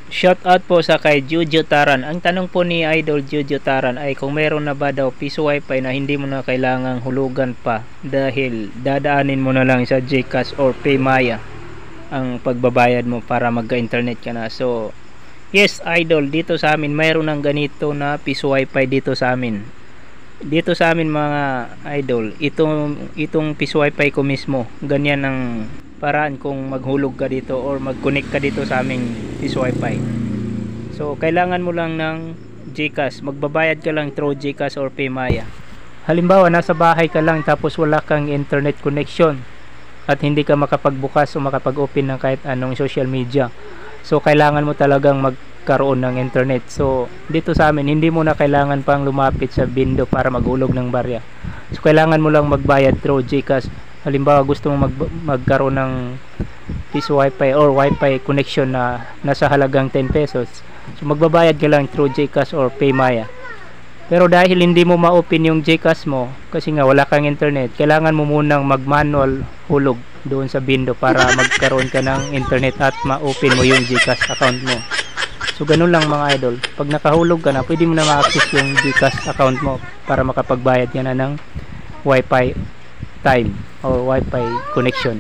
Shout out po sa kay Juju Taran. Ang tanong po ni Idol Juju Taran ay kung meron na ba daw piso wifi na hindi mo na kailangang hulugan pa dahil dadaanin mo na lang sa GCash or Paymaya ang pagbabayad mo para magka-internet ka na. So, yes Idol, dito sa amin mayroon ng ganito na piso wifi dito sa amin. Dito sa amin mga Idol, itong piso wifi ko mismo, ganyan ang paraan kung maghulog ka dito or mag-connect ka dito sa aming piso wifi. So kailangan mo lang ng GCash, magbabayad ka lang through GCash or Paymaya. Halimbawa nasa bahay ka lang tapos wala kang internet connection at hindi ka makapagbukas o makapag-open ng kahit anong social media, so kailangan mo talagang magkaroon ng internet. So dito sa amin hindi mo na kailangan pang lumapit sa bindo para maghulog ng barya. So kailangan mo lang magbayad through GCash. Halimbawa gusto mong magkaroon ng piso wifi or wifi connection na nasa halagang 10 pesos, so magbabayad ka lang through GCash or Paymaya. Pero dahil hindi mo ma-open yung GCash mo kasi nga wala kang internet, kailangan mo munang mag-manual hulog doon sa bindo para magkaroon ka ng internet at ma-open mo yung GCash account mo. So ganun lang mga idol, pag nakahulog ka na, pwede mo na ma-access yung GCash account mo para makapagbayad ka na ng wifi time or wifi connection.